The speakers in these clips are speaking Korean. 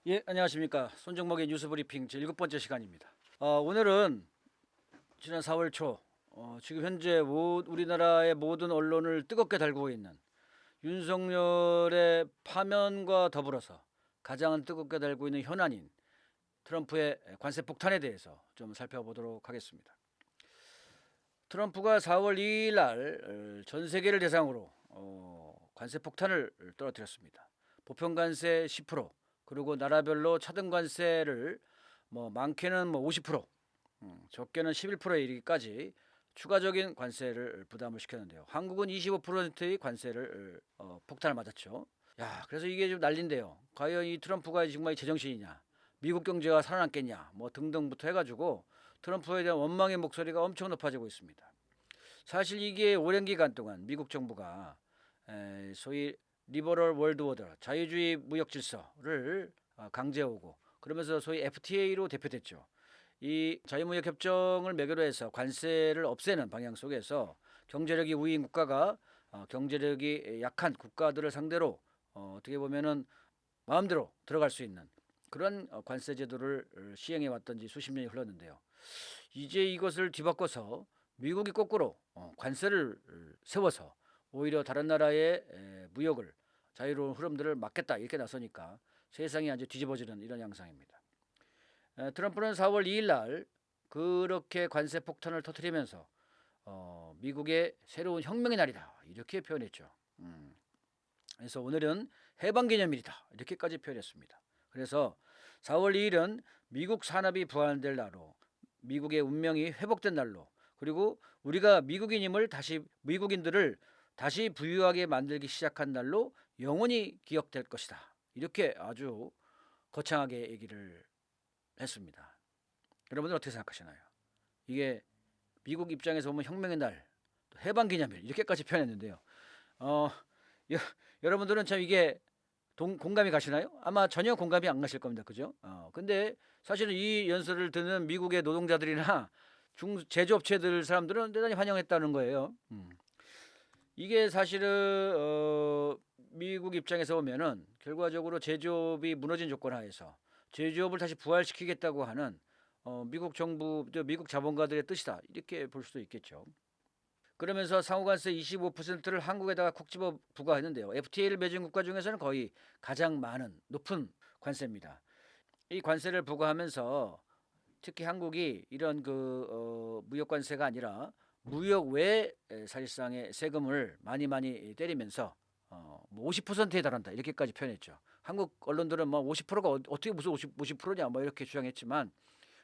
예, 안녕하십니까. 손정목의 뉴스 브리핑 제 7번째 시간입니다. 오늘은 지난 4월 초 지금 현재 우리나라의 모든 언론을 뜨겁게 달구고 있는 윤석열의 파면과 더불어서 가장 뜨겁게 달구고 있는 현안인 트럼프의 관세 폭탄에 대해서 좀 살펴보도록 하겠습니다. 트럼프가 4월 2일 날 전 세계를 대상으로 관세 폭탄을 떨어뜨렸습니다. 보편 관세 10%, 그리고 나라별로 차등 관세를 많게는 50%, 적게는 11%에 이르기까지 추가적인 관세를 부담을 시켰는데요. 한국은 25%의 관세를 폭탄을 맞았죠. 야, 그래서 이게 좀 난린데요. 과연 이 트럼프가 정말 제정신이냐, 미국 경제가 살아남겠냐, 등등부터 해가지고 트럼프에 대한 원망의 목소리가 엄청 높아지고 있습니다. 사실 이게 오랜 기간 동안 미국 정부가 소위 리버럴 월드 오더, 자유주의 무역 질서를 강제하고, 그러면서 소위 FTA로 대표됐죠. 이 자유무역 협정을 매개로 해서 관세를 없애는 방향 속에서 경제력이 우위인 국가가 경제력이 약한 국가들을 상대로 어떻게 보면은 마음대로 들어갈 수 있는 그런 관세 제도를 시행해 왔던 지 수십 년이 흘렀는데요. 이제 이것을 뒤바꿔서 미국이 거꾸로 관세를 세워서 오히려 다른 나라의 무역을, 자유로운 흐름들을 막겠다 이렇게 나서니까 세상이 아주 뒤집어지는 이런 양상입니다. 트럼프는 4월 2일 날 그렇게 관세 폭탄을 터뜨리면서 미국의 새로운 혁명의 날이다 이렇게 표현했죠. 그래서 오늘은 해방기념일이다 이렇게까지 표현했습니다. 그래서 4월 2일은 미국 산업이 부활될 날로, 미국의 운명이 회복된 날로, 그리고 우리가 미국인들을 다시 부유하게 만들기 시작한 날로 영원히 기억될 것이다. 이렇게 아주 거창하게 얘기를 했습니다. 여러분들 어떻게 생각하시나요? 이게 미국 입장에서 보면 혁명의 날, 해방기념일 이렇게까지 표현했는데요. 어, 여, 여러분들은 참 이게 공감이 가시나요? 아마 전혀 공감이 안 가실 겁니다. 그죠? 근데 사실은 이 연설을 듣는 미국의 노동자들이나 제조업체들 사람들은 대단히 환영했다는 거예요. 이게 사실은 미국 입장에서 보면은 결과적으로 제조업이 무너진 조건 하에서 제조업을 다시 부활시키겠다고 하는 미국 정부, 미국 자본가들의 뜻이다 이렇게 볼 수도 있겠죠. 그러면서 상호관세 25%를 한국에다가 콕 집어 부과했는데요. FTA를 맺은 국가 중에서는 거의 가장 많은 높은 관세입니다. 이 관세를 부과하면서 특히 한국이 이런 무역 관세가 아니라 무역 외 사실상의 세금을 많이 때리면서 50%에 달한다 이렇게까지 표현했죠. 한국 언론들은 50%가 어떻게 무슨 50%냐 이렇게 주장했지만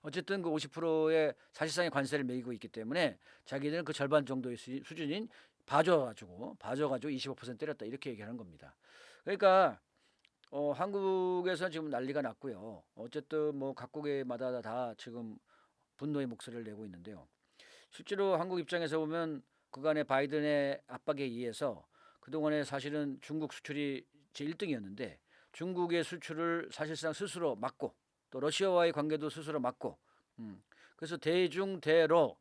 어쨌든 그 50%의 사실상의 관세를 매기고 있기 때문에 자기들은 그 절반 정도의 수준인 봐줘가지고 25% 때렸다 이렇게 얘기하는 겁니다. 그러니까 한국에서 지금 난리가 났고요. 어쨌든 각국마다 다 지금 분노의 목소리를 내고 있는데요. 실제로 한국 입장에서 보면 그간의 바이든의 압박에 의해서 그동안에 사실은 중국 수출이 제1등이었는데 중국의 수출을 사실상 스스로 막고, 또 러시아와의 관계도 스스로 막고, 그래서 대중대로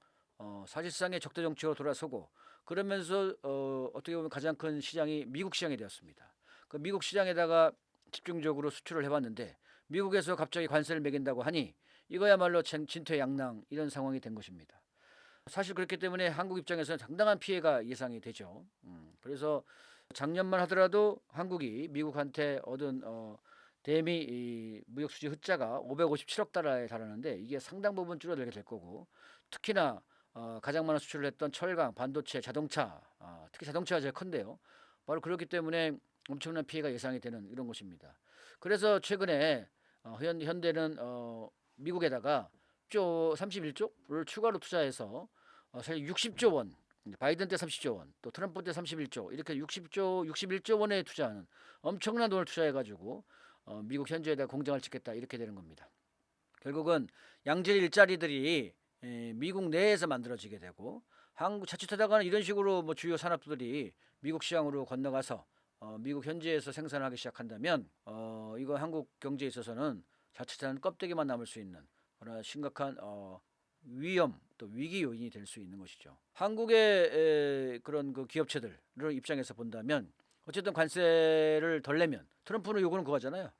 사실상의 적대 정치로 돌아서고, 그러면서 어떻게 보면 가장 큰 시장이 미국 시장이 되었습니다. 그 미국 시장에다가 집중적으로 수출을 해왔는데 미국에서 갑자기 관세를 매긴다고 하니 이거야말로 진퇴양난 이런 상황이 된 것입니다. 사실 그렇기 때문에 한국 입장에서는 상당한 피해가 예상이 되죠. 그래서 작년만 하더라도 한국이 미국한테 얻은 대미 무역 수지 흑자가 557억 달러에 달하는데 이게 상당 부분 줄어들게 될 거고, 특히나 가장 많은 수출을 했던 철강, 반도체, 자동차, 특히 자동차가 제일 큰데요. 바로 그렇기 때문에 엄청난 피해가 예상이 되는 이런 것입니다. 그래서 최근에 현대는 미국에다가 31조를 추가로 투자해서 사실 60조 원, 바이든 때 30조 원, 또 트럼프 때 31조, 이렇게 61조 원에 투자하는 엄청난 돈을 투자해가지고 미국 현지에다 공장을 짓겠다 이렇게 되는 겁니다. 결국은 양질 일자리들이 미국 내에서 만들어지게 되고, 한국 자칫하다가는 이런 식으로 주요 산업들이 미국 시장으로 건너가서 미국 현지에서 생산하기 시작한다면 이거 한국 경제에 있어서는 자칫하면 껍데기만 남을 수 있는 그런 심각한 위험 또 위기 요인이 될 수 있는 것이죠. 한국의 그런 그 기업체들 입장에서 본다면 어쨌든 관세를 덜 내면, 트럼프는 요구는 그거잖아요.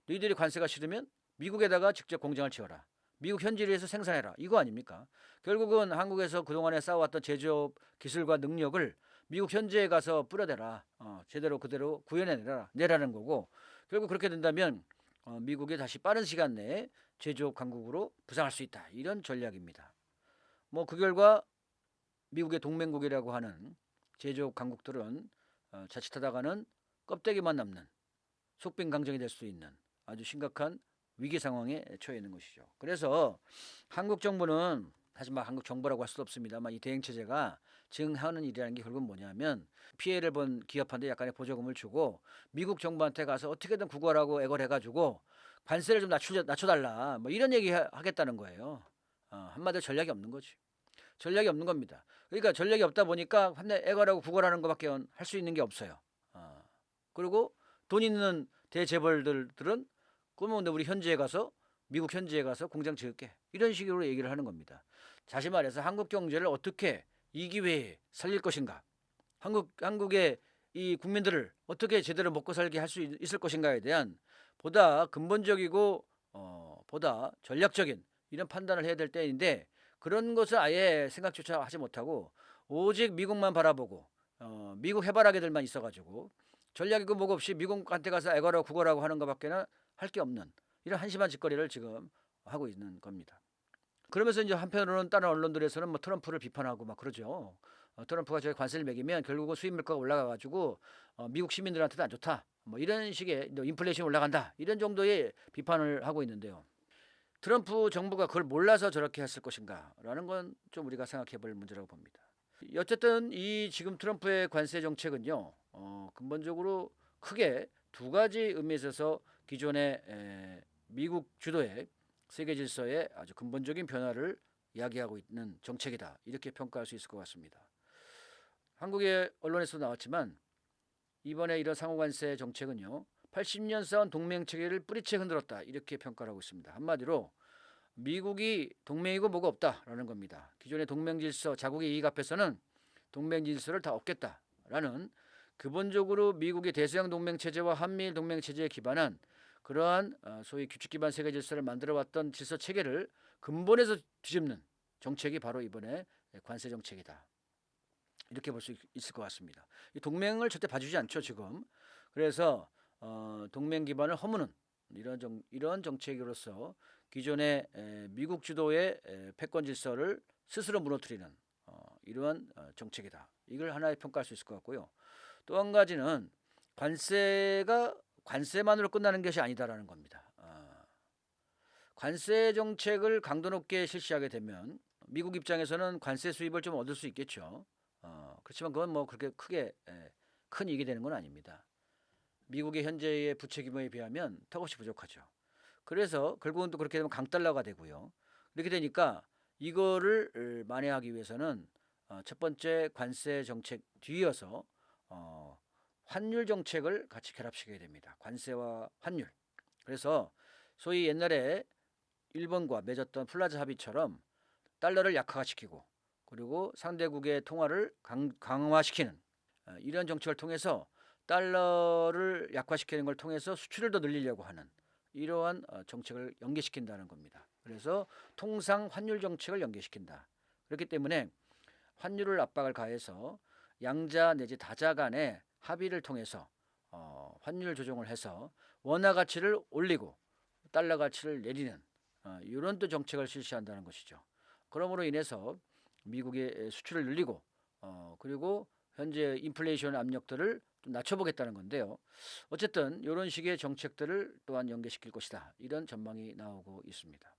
너희들이 관세가 싫으면 미국에다가 직접 공장을 지어라. 미국 현지에서 생산해라. 이거 아닙니까? 결국은 한국에서 그동안에 쌓아왔던 제조업 기술과 능력을 미국 현지에 가서 뿌려대라. 제대로 그대로 내라는 거고, 결국 그렇게 된다면 미국이 다시 빠른 시간 내에 제조업 강국으로 부상할 수 있다. 이런 전략입니다. 뭐 그 결과 미국의 동맹국이라고 하는 제조업 강국들은 자칫하다가는 껍데기만 남는 속빈 강정이 될 수 있는 아주 심각한 위기 상황에 처해 있는 것이죠. 그래서 한국 정부는, 사실 막 한국 정부라고 할 수도 없습니다만, 이 대행 체제가 지금 하는 일이라는 게 결국은 뭐냐면 피해를 본 기업한테 약간의 보조금을 주고 미국 정부한테 가서 어떻게든 구걸하고 애걸해가지고 관세를 좀 낮춰달라, 뭐 이런 얘기 하겠다는 거예요. 한마디로 전략이 없는 거지. 전략이 없는 겁니다. 그러니까 전략이 없다 보니까 애걸하고 구걸하는 것밖에 할 수 있는 게 없어요. 그리고 돈 있는 대재벌들은 그러면 우리 현지에 가서, 미국 현지에 가서 공장 지을게, 이런 식으로 얘기를 하는 겁니다. 다시 말해서 한국 경제를 어떻게 이 기회에 살릴 것인가, 한국의 이 국민들을 어떻게 제대로 먹고 살게 할 수 있을 것인가에 대한 보다 근본적이고 보다 전략적인 이런 판단을 해야 될 때인데, 그런 것을 아예 생각조차 하지 못하고 오직 미국만 바라보고 미국 해바라기들만 있어가지고 전략이고 뭐고 없이 미국한테 가서 애걸하고 구걸하고 하는 것밖에는 할 게 없는 이런 한심한 짓거리를 지금 하고 있는 겁니다. 그러면서 이제 한편으로는 다른 언론들에서는 뭐 트럼프를 비판하고 막 그러죠. 트럼프가 저희 관세를 매기면 결국은 수입 물가가 올라가가지고 미국 시민들한테도 안 좋다, 뭐 이런 식의 인플레이션이 올라간다, 이런 정도의 비판을 하고 있는데요. 트럼프 정부가 그걸 몰라서 저렇게 했을 것인가라는 건 좀 우리가 생각해볼 문제라고 봅니다. 어쨌든 이 지금 트럼프의 관세 정책은요, 근본적으로 크게 두 가지 의미에 있어서 기존의 미국 주도의 세계 질서의 아주 근본적인 변화를 이야기하고 있는 정책이다, 이렇게 평가할 수 있을 것 같습니다. 한국의 언론에서도 나왔지만 이번에 이런 상호관세 정책은요, 80년 쌓은 동맹체계를 뿌리채 흔들었다, 이렇게 평가를 하고 있습니다. 한마디로 미국이 동맹이고 뭐가 없다라는 겁니다. 기존의 동맹질서, 자국의 이익 앞에서는 동맹질서를 다 없겠다라는, 기본적으로 미국의 대서양 동맹체제와 한미일 동맹체제에 기반한 그러한 소위 규칙 기반 세계 질서를 만들어왔던 질서 체계를 근본에서 뒤집는 정책이 바로 이번에 관세 정책이다, 이렇게 볼 수 있을 것 같습니다. 이 동맹을 절대 봐주지 않죠 지금. 그래서 동맹 기반을 허무는 이런 정책으로서 기존의 미국 주도의 패권 질서를 스스로 무너뜨리는 이러한 정책이다, 이걸 하나의 평가할 수 있을 것 같고요. 또 한 가지는 관세가 관세만으로 끝나는 것이 아니다라는 겁니다. 관세 정책을 강도 높게 실시하게 되면 미국 입장에서는 관세 수입을 좀 얻을 수 있겠죠. 그렇지만 그건 뭐 그렇게 크게 큰 이익이 되는 건 아닙니다. 미국의 현재의 부채 규모에 비하면 턱없이 부족하죠. 그래서 결국은 또 그렇게 되면 강달러가 되고요. 이렇게 되니까 이거를 만회하기 위해서는 첫 번째 관세 정책 뒤이어서 환율 정책을 같이 결합시켜야 됩니다. 관세와 환율. 그래서 소위 옛날에 일본과 맺었던 플라자 합의처럼 달러를 약화시키고 그리고 상대국의 통화를 강화시키는 이런 정책을 통해서 달러를 약화시키는 걸 통해서 수출을 더 늘리려고 하는 이러한 정책을 연계시킨다는 겁니다. 그래서 통상 환율 정책을 연계시킨다. 그렇기 때문에 환율을 압박을 가해서 양자 내지 다자 간의 합의를 통해서 환율 조정을 해서 원화 가치를 올리고 달러 가치를 내리는 이런 또 정책을 실시한다는 것이죠. 그러므로 인해서 미국의 수출을 늘리고 그리고 현재 인플레이션 압력들을 좀 낮춰보겠다는 건데요. 어쨌든 이런 식의 정책들을 또한 연계시킬 것이다, 이런 전망이 나오고 있습니다.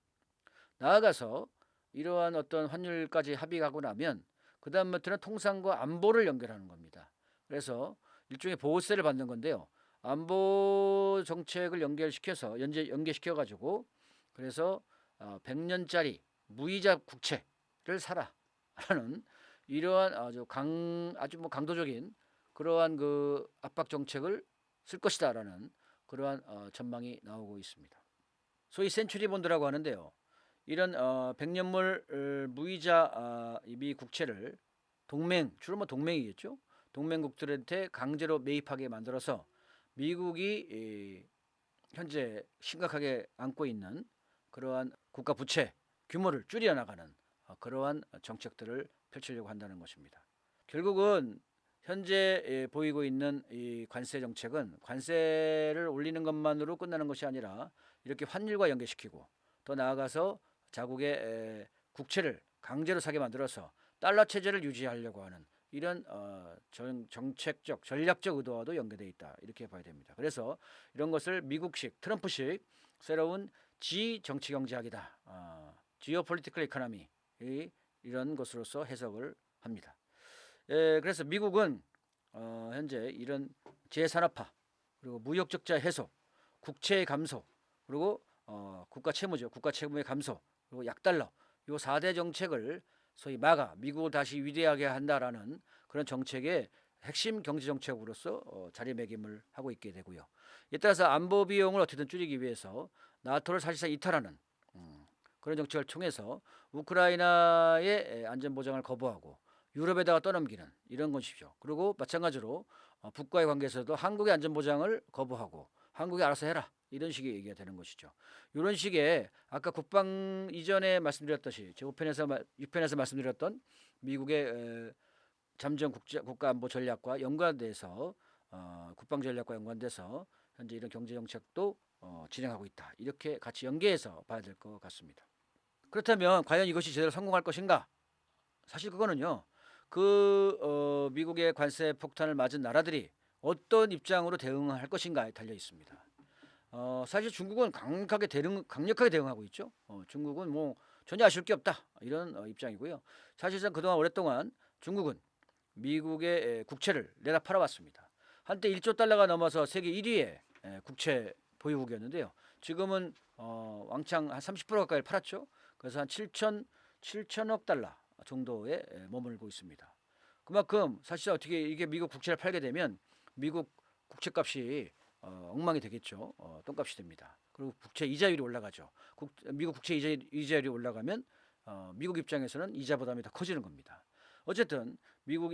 나아가서 이러한 어떤 환율까지 합의하고 나면 그 다음부터는 통상과 안보를 연결하는 겁니다. 그래서 일종의 보호세를 받는 건데요. 안보 정책을 연계시켜 가지고 그래서 100년짜리 무이자 국채를 사라라는 이러한 아주 강도적인 그러한 그 압박 정책을 쓸 것이다라는 그러한 전망이 나오고 있습니다. 소위 센츄리 본드라고 하는데요. 이런 100년물 무이자 미 국채를 주로 뭐 현재 심각하게 안고 있는 그러한 국가 부채 규모를 줄여 나가는 그러한 정책들을 펼치려고 한다는 것입니다. 결국은 현재 보이고 있는 이 관세 정책은 관세를 올리는 것만으로 끝나는 것이 아니라 이렇게 환율과 연계시키고 더 나아가서 자국의 국채를 강제로 사게 만들어서 달러 체제를 유지하려고 하는 이런 정책적 전략적 의도와도 연계되어 있다 이렇게 봐야 됩니다. 그래서 이런 것을 미국식 트럼프식 새로운 지정치 경제학이다, 지오폴리티컬 이코노미 이런 것으로서 해석을 합니다. 그래서 미국은 현재 이런 재산업화 그리고 무역 적자 해소, 국채 감소 그리고 국가 채무죠. 국가 채무의 감소 그리고 약달러 요 4대 정책을 소위 막아 미국을 다시 위대하게 한다라는 그런 정책의 핵심 경제 정책으로서 자리매김을 하고 있게 되고요. 이에 따라서 안보 비용을 어떻게든 줄이기 위해서 나토를 사실상 이탈하는 그런 정책을 통해서 우크라이나의 안전 보장을 거부하고 유럽에다가 떠넘기는 이런 것이죠. 그리고 마찬가지로 북과의 관계에서도 한국의 안전 보장을 거부하고 한국이 알아서 해라 이런 식의 얘기가 되는 것이죠. 이런 식의 아까 국방 이전에 말씀드렸듯이 제 6편에서 말씀드렸던 미국의 잠정 국가 안보 전략과 연관돼서 국방 전략과 연관돼서 현재 이런 경제 정책도 진행하고 있다. 이렇게 같이 연계해서 봐야 될 것 같습니다. 그렇다면 과연 이것이 제대로 성공할 것인가? 사실 그거는요. 미국의 관세 폭탄을 맞은 나라들이 어떤 입장으로 대응할 것인가에 달려 있습니다. 사실 중국은 강력하게 대응하고 있죠. 중국은 뭐 전혀 아쉬울 게 없다 이런 입장이고요. 사실상 그동안 오랫동안 중국은 미국의 국채를 내다 팔아왔습니다. 한때 1조 달러가 넘어서 세계 1위의 국채 보유국이었는데요. 지금은 왕창 한 30% 가까이 팔았죠. 그래서 한 7천억 달러 정도에 머물고 있습니다. 그만큼 사실 어떻게 이게 미국 국채를 팔게 되면 미국 국채값이 엉망이 되겠죠. 똥값이 됩니다. 그리고 국채 이자율이 올라가죠. 미국 국채 이자율이 올라가면 미국 입장에서는 이자 부담이 더 커지는 겁니다. 어쨌든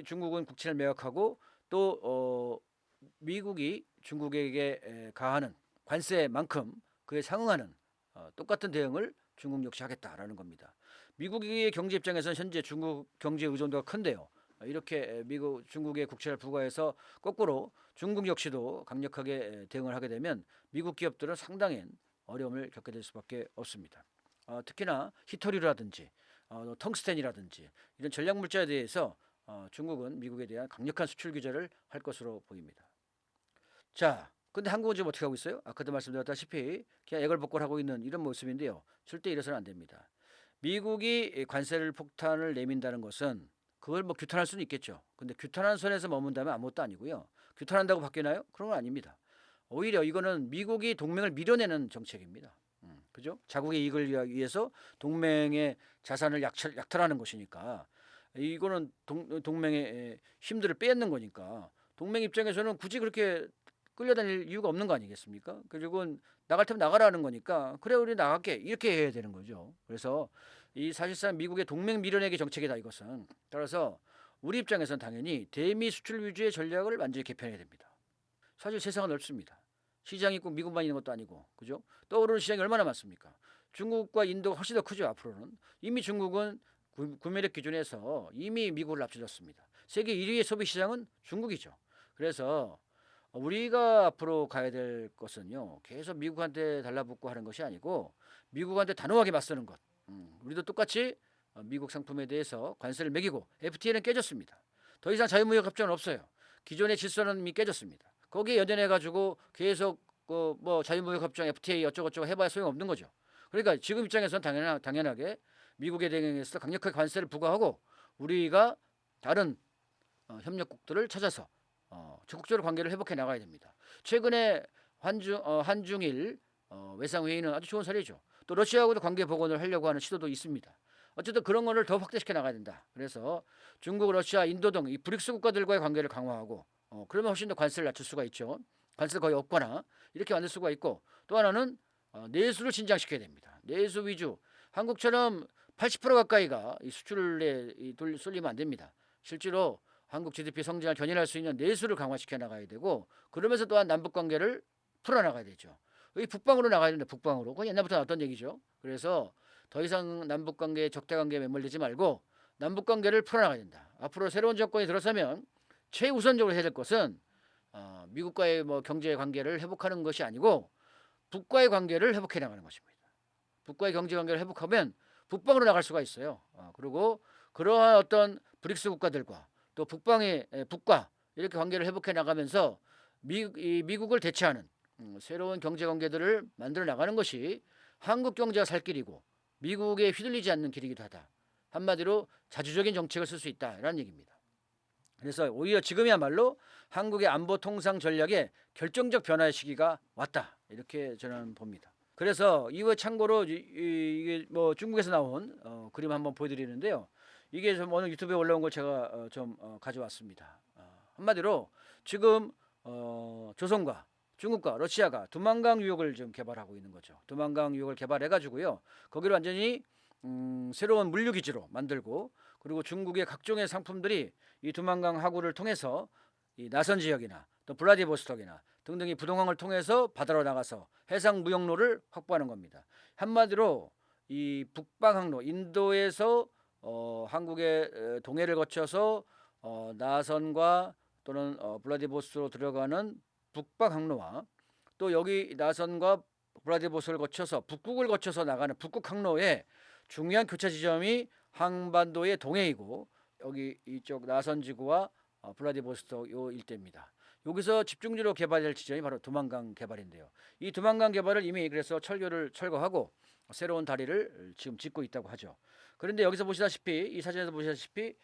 중국은 국채를 매각하고 또 미국이 중국에게 가하는 관세만큼 그에 상응하는 똑같은 대응을 중국 역시 하겠다라는 겁니다. 미국의 경제 입장에서는 현재 중국 경제 의존도가 큰데요. 이렇게 중국의 국채를 부과해서 거꾸로 중국 역시도 강력하게 대응을 하게 되면 미국 기업들은 상당한 어려움을 겪게 될 수밖에 없습니다. 특히나 히토류라든지 텅스텐이라든지 이런 전략 물자에 대해서 중국은 미국에 대한 강력한 수출 규제를 할 것으로 보입니다. 자, 근데 한국은 지금 어떻게 하고 있어요? 아까도 말씀드렸다시피 그냥 애걸복걸하고 있는 이런 모습인데요. 절대 이래서는 안 됩니다. 미국이 관세를 폭탄을 내민다는 것은 그걸 뭐 규탄할 수는 있겠죠. 근데 규탄하는 선에서 머문다면 아무것도 아니고요. 규탄한다고 바뀌나요? 그런 건 아닙니다. 오히려 이거는 미국이 동맹을 밀어내는 정책입니다. 그죠? 자국의 이익을 위해서 동맹의 자산을 약탈하는 것이니까 이거는 동맹의 힘들을 빼앗는 거니까 동맹 입장에서는 굳이 그렇게 끌려다닐 이유가 없는 거 아니겠습니까? 그리고 나갈 테면 나가라는 거니까 그래 우리 나갈게 이렇게 해야 되는 거죠. 그래서 이 사실상 미국의 동맹 밀어내기 정책이다 이것은. 따라서 우리 입장에서는 당연히 대미 수출 위주의 전략을 완전히 개편해야 됩니다. 사실 세상은 넓습니다. 시장이 꼭 미국만 있는 것도 아니고 그죠? 떠오르는 시장이 얼마나 많습니까? 중국과 인도가 훨씬 더 크죠. 앞으로는 이미 중국은 구매력 기준에서 이미 미국을 앞질렀습니다. 세계 1위의 소비 시장은 중국이죠. 그래서 우리가 앞으로 가야 될 것은요. 계속 미국한테 달라붙고 하는 것이 아니고 미국한테 단호하게 맞서는 것. 우리도 똑같이 미국 상품에 대해서 관세를 매기고 FTA는 깨졌습니다. 더 이상 자유무역 협정은 없어요. 기존의 질서는 이미 깨졌습니다. 거기에 연연해 가지고 계속 뭐 자유무역 협정 FTA 어쩌고저쩌고 해봐야 소용없는 거죠. 그러니까 지금 입장에서는 당연하게 미국에 대해서 강력하게 관세를 부과하고 우리가 다른 협력국들을 찾아서 적극적으로 관계를 회복해 나가야 됩니다. 최근에 한중일 외상회의는 아주 좋은 사례죠. 또 러시아하고도 관계 복원을 하려고 하는 시도도 있습니다. 어쨌든 그런 거를 더 확대시켜 나가야 된다. 그래서 중국, 러시아, 인도 등 이 브릭스 국가들과의 관계를 강화하고 그러면 훨씬 더 관세를 낮출 수가 있죠. 관세가 거의 없거나 이렇게 만들 수가 있고 또 하나는 내수를 신장시켜야 됩니다. 내수 위주. 한국처럼 80% 가까이가 이 수출에 쏠리면 안 됩니다. 실제로 한국 GDP 성장을 견인할 수 있는 내수를 강화시켜 나가야 되고 그러면서 또한 남북 관계를 풀어나가야 되죠. 여기 북방으로 나가야 된다. 북방으로. 그건 옛날부터 나왔던 얘기죠. 그래서 더 이상 남북 관계 적대 관계에 매몰되지 말고 남북 관계를 풀어나가야 된다. 앞으로 새로운 정권이 들어서면 최우선적으로 해야 될 것은 미국과의 뭐 경제 관계를 회복하는 것이 아니고 북과의 관계를 회복해 나가는 것입니다. 북과의 경제 관계를 회복하면 북방으로 나갈 수가 있어요. 그리고 그러한 어떤 브릭스 국가들과 또 북과 이렇게 관계를 회복해 나가면서 미국을 대체하는 새로운 경제 관계들을 만들어 나가는 것이 한국 경제가 살 길이고 미국에 휘둘리지 않는 길이기도 하다. 한마디로 자주적인 정책을 쓸 수 있다라는 얘기입니다. 그래서 오히려 지금이야말로 한국의 안보 통상 전략의 결정적 변화의 시기가 왔다. 이렇게 저는 봅니다. 그래서 이거 참고로 이게 뭐 중국에서 나온 그림 한번 보여드리는데요. 이게 좀 오늘 유튜브에 올라온 걸 제가 좀 가져왔습니다. 한마디로 지금 조선과 중국과 러시아가 두만강 유역을 좀 개발하고 있는 거죠. 두만강 유역을 개발해 가지고요. 거기를 완전히 새로운 물류 기지로 만들고 그리고 중국의 각종의 상품들이 이 두만강 하구를 통해서 이 나선 지역이나 또 블라디보스톡이나 등등의 부동항을 통해서 바다로 나가서 해상 무역로를 확보하는 겁니다. 한마디로 이 북방 항로 인도에서 한국의 동해를 거쳐서 나선과 또는 블라디보스토크로 들어가는 북방 항로와 또 여기 나선과 블라디보스토크를 거쳐서 북극을 거쳐서 나가는 북극 항로의 중요한 교차 지점이 한반도의 동해이고 여기 이쪽 나선 지구와 블라디보스토크 요 일대입니다. 여기서 집중적으로 개발될 지점이 바로 두만강 개발인데요. 이 두만강 개발을 이미 그래서 철교를 철거하고 새로운 다리를 지금 짓고 있다고 하죠. 그런데 여기서 보시다시피 이 사진에서 보시다시피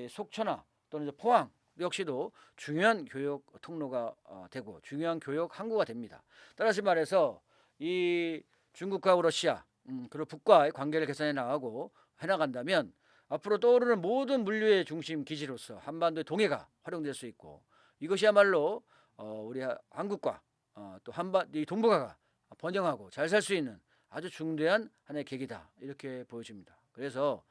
속초나 또는 포항 역시도 중요한 교역 통로가 되고 중요한 교역 항구가 됩니다. 따라서 말해서 이 중국과 러시아 그리고 북과의 관계를 개선해 나가고 해나간다면 앞으로 떠오르는 모든 물류의 중심 기지로서 한반도의 동해가 활용될 수 있고 이것이야말로 우리 한국과 또 이 동북아가 번영하고 잘 살 수 있는 아주 중대한 하나의 계기다 이렇게 보여집니다. 그래서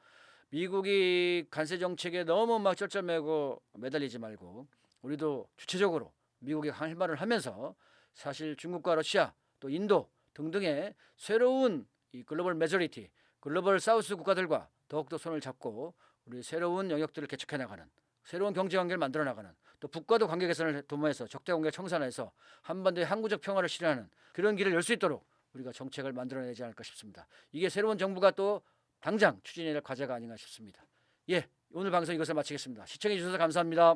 미국이 관세 정책에 너무 막 쩔쩔매고 매달리지 말고 우리도 주체적으로 미국이 할 말을 하면서 사실 중국과 러시아 또 인도 등등의 새로운 이 글로벌 메저리티 글로벌 사우스 국가들과 더욱더 손을 잡고 우리 새로운 영역들을 개척해 나가는 새로운 경제 관계를 만들어 나가는 또 북과도 관계 개선을 도모해서 적대 관계 청산해서 한반도의 항구적 평화를 실현하는 그런 길을 열 수 있도록 우리가 정책을 만들어내지 않을까 싶습니다. 이게 새로운 정부가 또 당장 추진해야 할 과제가 아닌가 싶습니다. 예, 오늘 방송 이것을 마치겠습니다. 시청해 주셔서 감사합니다.